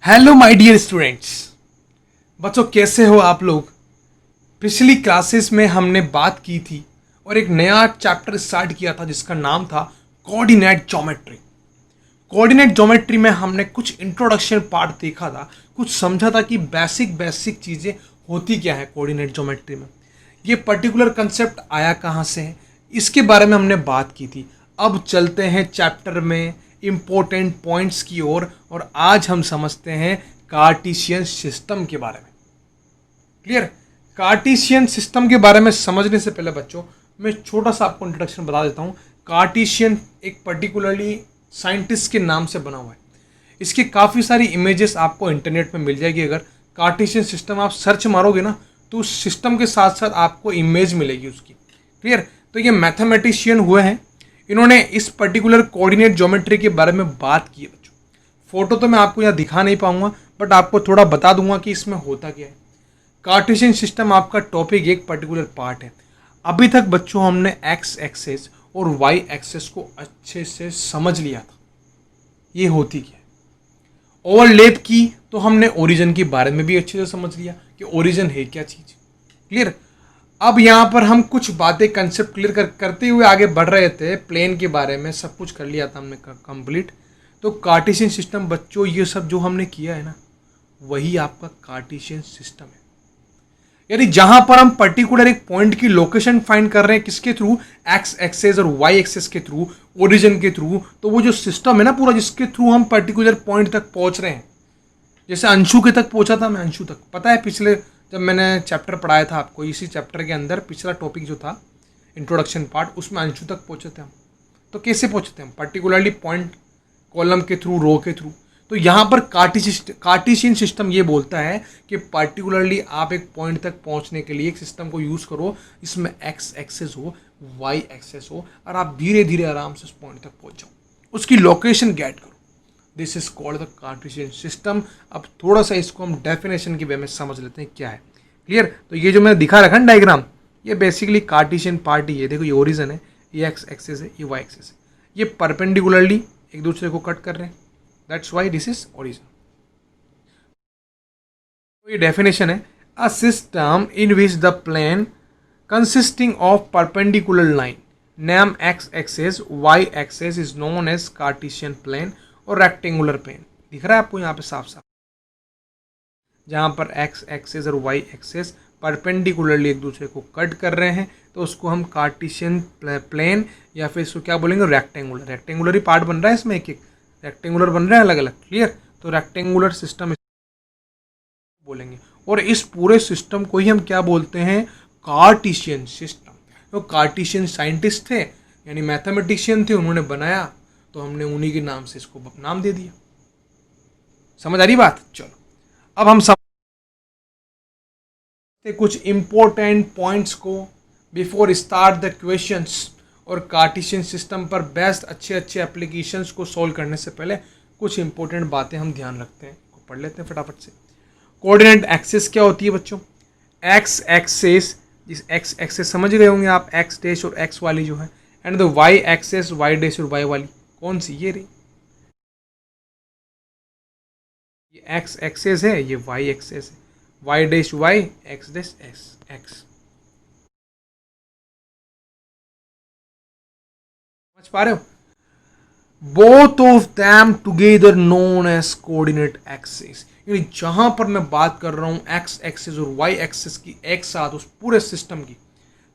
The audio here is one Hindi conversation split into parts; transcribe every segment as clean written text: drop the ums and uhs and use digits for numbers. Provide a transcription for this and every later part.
Hello my dear students. बच्चों कैसे हो आप लोग। पिछली क्लासेस में हमने बात की थी और एक नया चैप्टर स्टार्ट किया था जिसका नाम था कोऑर्डिनेट ज्योमेट्री। कोऑर्डिनेट ज्योमेट्री में हमने कुछ इंट्रोडक्शन पार्ट देखा था, कुछ समझा था कि बेसिक बेसिक चीज़ें होती क्या है कोऑर्डिनेट ज्योमेट्री में, ये पर्टिकुलर कंसेप्ट आया कहाँ से है, इसके बारे में हमने बात की थी। अब चलते हैं चैप्टर में इम्पोर्टेंट पॉइंट्स की ओर और आज हम समझते हैं कार्टेशियन सिस्टम के बारे में। क्लियर। कार्टेशियन सिस्टम के बारे में समझने से पहले बच्चों मैं छोटा सा आपको इंट्रोडक्शन बता देता हूँ। कार्टेशियन एक पर्टिकुलरली साइंटिस्ट के नाम से बना हुआ है। इसकी काफ़ी सारी इमेजेस आपको इंटरनेट में मिल जाएगी। अगर कार्टेशियन सिस्टम आप सर्च मारोगे ना तो उस सिस्टम के साथ साथ आपको इमेज मिलेगी उसकी। क्लियर। तो ये मैथमेटिशियन हुए हैं, इन्होंने इस पर्टिकुलर कोऑर्डिनेट ज्योमेट्री के बारे में बात की है बच्चों। फोटो तो मैं आपको यहाँ दिखा नहीं पाऊंगा बट आपको थोड़ा बता दूंगा कि इसमें होता क्या है। कार्टेशियन सिस्टम आपका टॉपिक एक पर्टिकुलर पार्ट है। अभी तक बच्चों हमने एक्स एक्सेस और वाई एक्सेस को अच्छे से समझ लिया था, ये होती क्या है। ओवरलैप की तो हमने ओरिजिन के बारे में भी अच्छे से समझ लिया कि ओरिजिन है क्या चीज़। क्लियर। अब यहाँ पर हम कुछ बातें कंसेप्ट क्लियर करते हुए आगे बढ़ रहे थे। प्लेन के बारे में सब कुछ कर लिया था हमने कंप्लीट। तो कार्टेशियन सिस्टम बच्चों ये सब जो हमने किया है ना वही आपका कार्टेशियन सिस्टम है। यानी जहां पर हम पर्टिकुलर एक पॉइंट की लोकेशन फाइंड कर रहे हैं किसके थ्रू, एक्स एक्सेस और वाई एक्सेस के थ्रू, ओरिजिन के थ्रू। तो वो जो सिस्टम है ना पूरा जिसके थ्रू हम पर्टिकुलर पॉइंट तक पहुंच रहे हैं, जैसे अंशु के तक पहुंचा था मैं, अंशु तक पता है पिछले जब मैंने चैप्टर पढ़ाया था आपको, इसी चैप्टर के अंदर पिछला टॉपिक जो था इंट्रोडक्शन पार्ट, उसमें अंशु तक पहुंचे थे हम। तो कैसे पहुंचे थे हम, पर्टिकुलरली पॉइंट कॉलम के थ्रू, रो के थ्रू। तो यहाँ पर कार्टेशियन सिस्टम ये बोलता है कि पर्टिकुलरली आप एक पॉइंट तक पहुंचने के लिए एक सिस्टम को यूज़ करो इसमें एक्स एक्सेस हो, वाई एक्सेस हो और आप धीरे धीरे आराम से उस पॉइंट तक पहुंच जाओ, उसकी लोकेशन गेट करो। This is called the Cartesian system. अब थोड़ा सा इसको हम डेफिनेशन की वे में समझ लेते हैं क्या है। क्लियर। तो ये जो मैंने दिखा रखा है डायग्राम, ये बेसिकली कार्टेशियन पार्ट ही है। देखो ये ओरिजिन है, ये एक्स एक्सेस है, ये वाई एक्सेस है, ये परपेंडिकुलरली एक दूसरे को कट कर रहे हैं, that's why this is origin. तो ये डेफिनेशन है, a system in which the plane consisting of perpendicular line name X axes Y axes is known as Cartesian plane और रेक्टेंगुलर प्लेन। दिख रहा है आपको यहाँ पे साफ साफ, जहाँ पर एक्स एक्सेस और वाई एक्सेस परपेंडिकुलरली एक दूसरे को कट कर रहे हैं तो उसको हम कार्टेशियन प्लेन या फिर इसको क्या बोलेंगे, रेक्टेंगुलर। रेक्टेंगुलर ही पार्ट बन रहा है इसमें, एक एक रेक्टेंगुलर बन रहे हैं अलग अलग। क्लियर। तो रेक्टेंगुलर सिस्टम बोलेंगे और इस पूरे सिस्टम को ही हम क्या बोलते हैं, कार्टेशियन सिस्टम। तो कार्टेशियन साइंटिस्ट थे यानी मैथमेटिशियन थे, उन्होंने बनाया तो हमने उन्हीं के नाम से इसको नाम दे दिया। समझ आ रही बात। चलो अब हम कुछ इंपॉर्टेंट पॉइंट्स को बिफोर स्टार्ट द क्वेश्चंस। और कार्टेशियन सिस्टम पर बेस्ट अच्छे अच्छे एप्लीकेशंस को सॉल्व करने से पहले कुछ इंपॉर्टेंट बातें हम ध्यान रखते हैं, पढ़ लेते हैं फटाफट से। कोऑर्डिनेट एक्सिस क्या होती है बच्चों, एक्स एक्सेस, जिस एक्स एक्सेस समझ गए होंगे आप, एक्स डैश और एक्स वाली जो है, and the Y axes, Y dash और वाई वाली कौन सी, ये रही, ये एक्स एक्सेस है, ये वाई एक्सेस है, Y dash Y, X dash X X. समझ पा रहे हो। Both of them together known as coordinate axis. यानी जहां पर मैं बात कर रहा हूं एक्स एक्सिस और वाई एक्सिस की एक साथ उस पूरे सिस्टम की,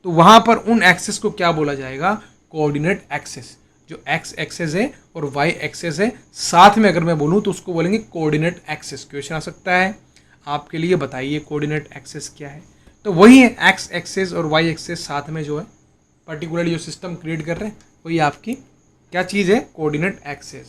तो वहां पर उन एक्सिस को क्या बोला जाएगा, कोऑर्डिनेट एक्सिस। जो एक्स एक्सिस है और वाई एक्सिस है साथ में अगर मैं बोलूं तो उसको बोलेंगे कोऑर्डिनेट एक्सिस। क्वेश्चन आ सकता है आपके लिए, बताइए कोऑर्डिनेट एक्सिस क्या है। तो वही है एक्स एक्सिस और वाई एक्सिस साथ में जो है पर्टिकुलरली जो सिस्टम क्रिएट कर रहे हैं वही आपकी क्या चीज़ है, कोऑर्डिनेट एक्सिस।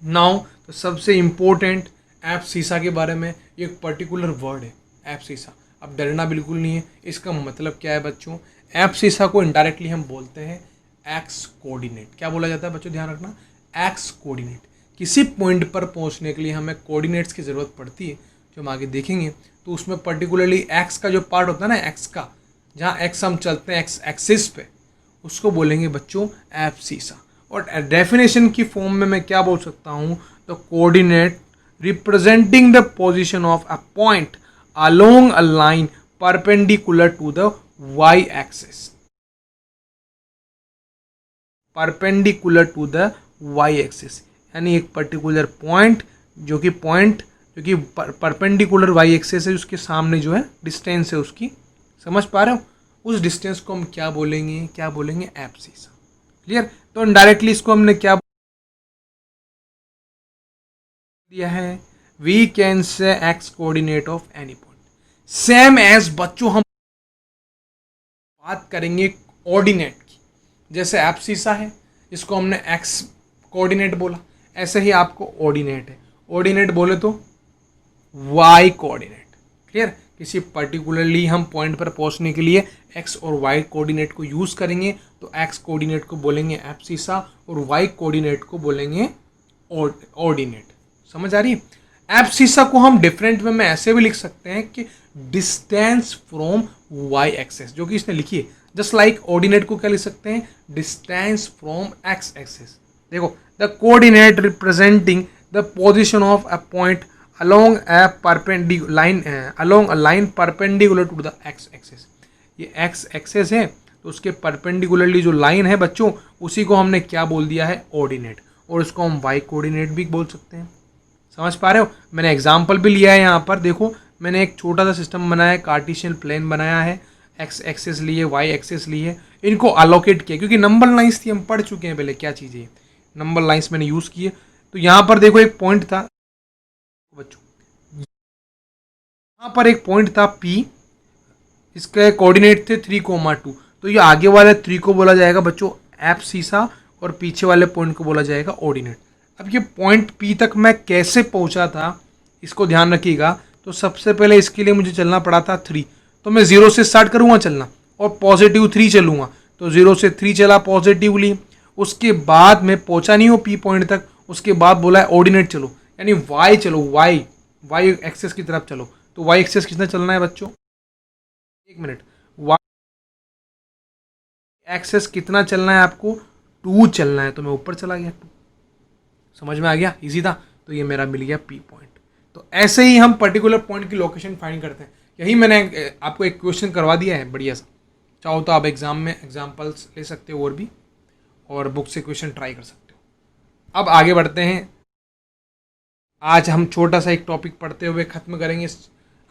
नाउ तो सबसे इंपॉर्टेंट ऐप सीसा के बारे में, ये एक पर्टिकुलर वर्ड है ऐप सीसा। अब डरना बिल्कुल नहीं है, इसका मतलब क्या है बच्चों, ऐप सीसा को इनडायरेक्टली हम बोलते हैं एक्स कोऑर्डिनेट। क्या बोला जाता है बच्चों, ध्यान रखना, एक्स कोऑर्डिनेट। किसी पॉइंट पर पहुंचने के लिए हमें कोऑर्डिनेट्स की ज़रूरत पड़ती है जो हम आगे देखेंगे। तो उसमें पर्टिकुलरली एक्स का जो पार्ट होता है ना, एक्स का, जहाँ एक्स हम चलते हैं एक्स एक्सिस पे, उसको बोलेंगे बच्चों ऐप सीसा। और डेफिनेशन की फॉर्म में मैं क्या बोल सकता हूँ, तो coordinate representing the position of a point along a line perpendicular to the Y axis, perpendicular to the Y axis, यानी एक पर्टिकुलर पॉइंट जो कि परपेंडिकुलर वाई एक्सिस है, उसके सामने जो है डिस्टेंस है उसकी, समझ पा रहे हो, उस डिस्टेंस को हम क्या बोलेंगे एब्सिसा। क्लियर। तो इनडायरेक्टली इसको हमने क्या दिया है, we can say X coordinate of any point. Same as बच्चों हम बात करेंगे ऑर्डिनेट की, जैसे एब्सिसा है इसको हमने एक्स कोऑर्डिनेट बोला, ऐसे ही आपको ऑर्डिनेट है, ऑर्डिनेट बोले तो वाई कोऑर्डिनेट। क्लियर। किसी पर्टिकुलरली हम पॉइंट पर पहुंचने के लिए एक्स और वाई कोऑर्डिनेट को यूज करेंगे, तो एक्स कोऑर्डिनेट को बोलेंगे एब्सिसा और वाई कोऑर्डिनेट को बोलेंगे ऑर्डिनेट। समझ आ रही है। एब्सिसा को हम डिफरेंट वे में ऐसे भी लिख सकते हैं कि डिस्टेंस फ्रॉम वाई एक्सेस, जो कि इसने लिखी है। जस्ट लाइक ऑर्डिनेट को क्या लिख सकते हैं, डिस्टेंस फ्रॉम एक्स एक्सेस। देखो, the coordinate representing the position of a point along a line perpendicular to the x axis। ये x एक्सेस है तो उसके परपेंडिकुलरली जो लाइन है बच्चों, उसी को हमने क्या बोल दिया है, ऑर्डिनेट, और इसको हम y कोऑर्डिनेट भी बोल सकते हैं। समझ पा रहे हो। मैंने एग्जांपल भी लिया है यहाँ पर। देखो, मैंने एक छोटा सा सिस्टम बनाया है, कार्टेशियन प्लेन बनाया है, x एक्सेस लिए, y एक्सेस लिए, इनको अलोकेट किया, क्योंकि नंबर लाइन्स थी, हम पढ़ चुके हैं पहले क्या चीज़ है, नंबर लाइन्स मैंने यूज़ किए। तो यहाँ पर देखो एक पॉइंट था बच्चों, यहाँ पर एक पॉइंट था P, इसके कोऑर्डिनेट थे 3,2, तो ये आगे वाले 3 को बोला जाएगा बच्चों एब्सिसा और पीछे वाले पॉइंट को बोला जाएगा ऑर्डिनेट। अब ये पॉइंट P तक मैं कैसे पहुँचा था, इसको ध्यान रखिएगा। तो सबसे पहले इसके लिए मुझे चलना पड़ा था 3, तो मैं 0 से स्टार्ट करूँगा चलना और पॉजिटिव 3 चलूँगा, तो 0 से 3 चला पॉजिटिवली। उसके बाद मैं पहुँचा नहीं हूँ P पॉइंट तक, उसके बाद बोला है ऑर्डिनेट चलो, यानी वाई चलो, वाई एक्सेस की तरफ चलो। तो वाई एक्सेस कितना चलना है बच्चों, एक मिनट, वाई एक्सेस कितना चलना है आपको, 2 चलना है, तो मैं ऊपर चला गया 2। समझ में आ गया, इजी था। तो ये मेरा मिल गया P पॉइंट। तो ऐसे ही हम पर्टिकुलर पॉइंट की लोकेशन फाइंड करते हैं। यही मैंने आपको एक क्वेश्चन करवा दिया है बढ़िया सा, चाहो तो आप एग्जाम में एग्जाम्पल्स ले सकते हो और भी, और बुक से क्वेश्चन ट्राई कर सकते हो। अब आगे बढ़ते हैं। आज हम छोटा सा एक टॉपिक पढ़ते हुए ख़त्म करेंगे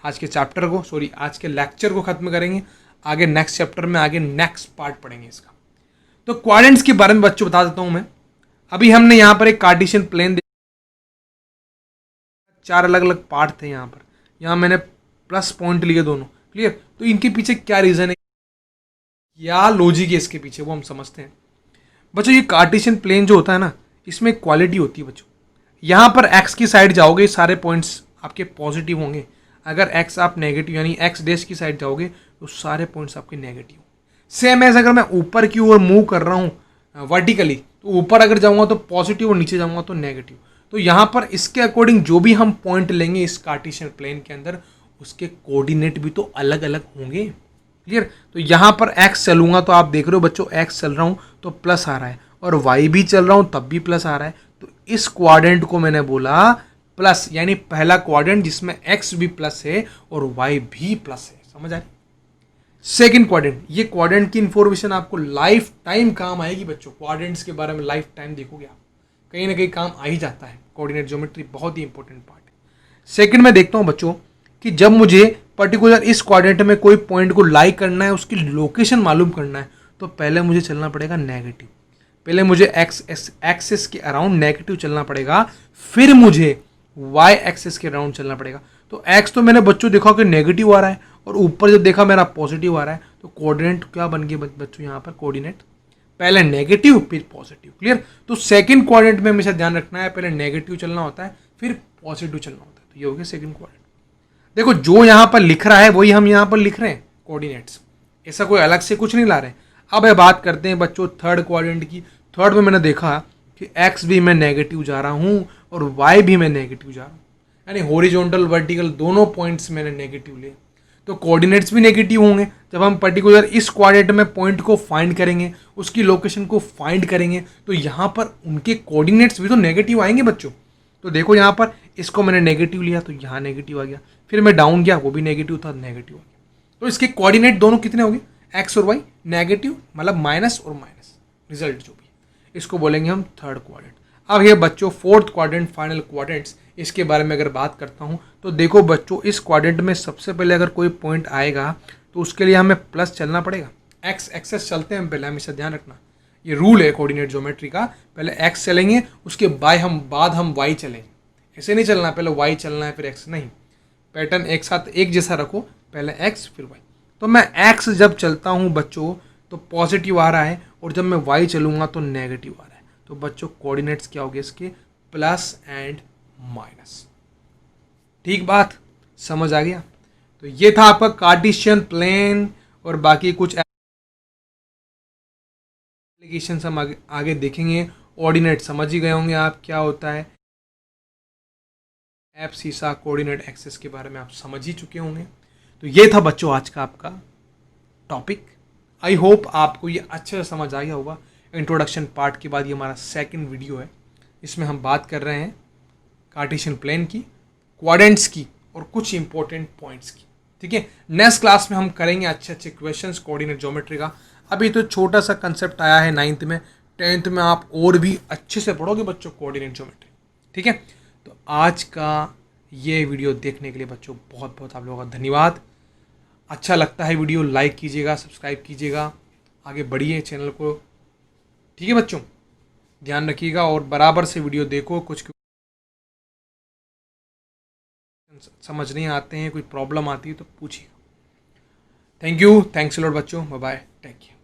आज के चैप्टर को, सॉरी आज के लेक्चर को ख़त्म करेंगे। आगे नेक्स्ट चैप्टर में आगे नेक्स्ट पार्ट पढ़ेंगे इसका। तो क्वाड्रेंट्स के बारे में बच्चों बता देता हूँ मैं। अभी हमने यहाँ पर एक कार्टेशियन प्लेन देखा, 4 अलग अलग पार्ट थे यहाँ पर, यहाँ मैंने प्लस पॉइंट लिए दोनों। क्लियर। तो इनके पीछे क्या रीज़न है, क्या लॉजिक है इसके पीछे, वो हम समझते हैं बच्चों। ये कार्टेशियन प्लेन जो होता है ना, इसमें क्वालिटी होती है बच्चों। यहाँ पर x की साइड जाओगे, सारे पॉइंट्स आपके पॉजिटिव होंगे। अगर x आप नेगेटिव यानी x डैश की साइड जाओगे तो सारे पॉइंट्स आपके नेगेटिव। सेम एज अगर मैं ऊपर की ओर मूव कर रहा हूँ वर्टिकली, तो ऊपर अगर जाऊँगा तो पॉजिटिव और नीचे जाऊँगा तो नेगेटिव। तो यहाँ पर इसके अकॉर्डिंग जो भी हम पॉइंट लेंगे इस कार्टेशियन प्लेन के अंदर, उसके कोऑर्डिनेट भी तो अलग अलग होंगे। क्लियर। तो यहाँ पर x चलूँगा तो आप देख रहे हो बच्चों, x चल रहा हूँ तो प्लस आ रहा है, और y भी चल रहा हूँ तब भी प्लस आ रहा है। तो इस क्वाड्रेंट को मैंने बोला प्लस, यानी पहला क्वाड्रेंट जिसमें x भी प्लस है और y भी प्लस है। समझ आए। सेकंड क्वाड्रेंट, ये क्वाड्रेंट की इंफॉर्मेशन आपको लाइफ टाइम काम आएगी बच्चों। क्वाड्रेंट्स के बारे में लाइफ टाइम देखोगे आप, कहीं ना कहीं काम आ ही जाता है। कोऑर्डिनेट ज्योमेट्री बहुत ही इंपॉर्टेंट पार्ट है। सेकंड में देखता हूँ बच्चों कि जब मुझे पर्टिकुलर इस क्वाड्रेंट में कोई पॉइंट को लाई करना है, उसकी लोकेशन मालूम करना है, तो पहले मुझे चलना पड़ेगा नेगेटिव। पहले मुझे एक्सिस के अराउंड नेगेटिव चलना पड़ेगा, फिर मुझे वाई एक्सिस के अराउंड चलना पड़ेगा। तो एक्स तो मैंने बच्चों देखा कि नेगेटिव आ रहा है, और ऊपर जब देखा मेरा पॉजिटिव आ रहा है, तो कोऑर्डिनेट क्या बन गए बच्चों, यहाँ पर कोऑर्डिनेट पहले नेगेटिव फिर पॉजिटिव। क्लियर। तो सेकंड क्वाड्रेंट में हमेशा ध्यान रखना है, पहले नेगेटिव चलना होता है फिर पॉजिटिव चलना होता है। तो ये हो गया सेकंड क्वाड्रेंट। देखो, जो यहाँ पर लिख रहा है वही हम यहाँ पर लिख रहे हैं कोऑर्डिनेट्स, ऐसा कोई अलग से कुछ नहीं ला रहे हैं। अब ये बात करते हैं बच्चों थर्ड क्वाड्रेंट की। थर्ड में मैंने देखा कि x भी मैं नेगेटिव जा रहा हूँ और y भी मैं नेगेटिव जा रहा हूँ, यानी हॉरिजॉन्टल वर्टिकल दोनों पॉइंट्स मैंने नेगेटिव लिए, तो कोऑर्डिनेट्स भी नेगेटिव होंगे। जब हम पर्टिकुलर इस क्वाड्रेंट में पॉइंट को फाइंड करेंगे, उसकी लोकेशन को फाइंड करेंगे, तो यहाँ पर उनके कोऑर्डिनेट्स भी तो नेगेटिव आएंगे बच्चों। तो देखो यहाँ पर इसको मैंने नेगेटिव लिया तो यहाँ नेगेटिव आ गया, फिर मैं डाउन गया वो भी नेगेटिव था, नेगेटिव आ गया। तो इसके कोऑर्डिनेट दोनों कितने हो गए, एक्स और वाई, नेगेटिव मतलब माइनस और माइनस, रिजल्ट जो भी है इसको बोलेंगे हम थर्ड क्वाड्रेंट। अब ये बच्चों फोर्थ क्वाड्रेंट, फाइनल क्वाड्रेंट्स, इसके बारे में अगर बात करता हूँ तो देखो बच्चों, इस क्वाड्रेंट में सबसे पहले अगर कोई पॉइंट आएगा तो उसके लिए हमें प्लस चलना पड़ेगा, एक्स एक्सेस चलते हैं पहले, हमेशा ध्यान रखना, ये रूल है कोऑर्डिनेट ज्योमेट्री का, पहले एक्स चलेंगे उसके बाद हम वाई चलेंगे, ऐसे नहीं चलना पहले वाई चलना है फिर एक्स, नहीं, पैटर्न एक साथ एक जैसा रखो, पहले एक्स फिर वाई। तो मैं एक्स जब चलता हूँ बच्चों तो पॉजिटिव आ रहा है, और जब मैं वाई चलूँगा तो नेगेटिव आ रहा है। तो बच्चों कोऑर्डिनेट्स क्या हो गए इसके, प्लस एंड माइनस। ठीक बात, समझ आ गया। तो ये था आपका कार्टेशियन प्लेन, और बाकी कुछ एप्लीकेशन हम आगे देखेंगे। ऑर्डिनेट समझ ही गए होंगे आप क्या होता है, एप सीसा कोऑर्डिनेट एक्सेस के बारे में आप समझ ही चुके होंगे। तो ये था बच्चों आज का आपका टॉपिक। आई होप आपको ये अच्छे से समझ आ गया होगा। इंट्रोडक्शन पार्ट के बाद ये हमारा सेकंड वीडियो है, इसमें हम बात कर रहे हैं कार्टेशियन प्लेन की, क्वाड्रेंट्स की और कुछ इंपॉर्टेंट पॉइंट्स की। ठीक है, नेक्स्ट क्लास में हम करेंगे अच्छे अच्छे क्वेश्चंस कोऑर्डिनेट ज्योमेट्री का। अभी तो छोटा सा कंसेप्ट आया है 9th में, 10th में आप और भी अच्छे से पढ़ोगे बच्चों कोऑर्डिनेट ज्योमेट्री। ठीक है, तो आज का ये वीडियो देखने के लिए बच्चों बहुत बहुत आप लोगों का धन्यवाद। अच्छा लगता है वीडियो लाइक कीजिएगा, सब्सक्राइब कीजिएगा, आगे बढ़िए चैनल को। ठीक है बच्चों, ध्यान रखिएगा और बराबर से वीडियो देखो। कुछ समझ नहीं आते हैं, कोई प्रॉब्लम आती है तो पूछिएगा। Thank you, thanks a lot बच्चों, बाय बाय, टेक केयर।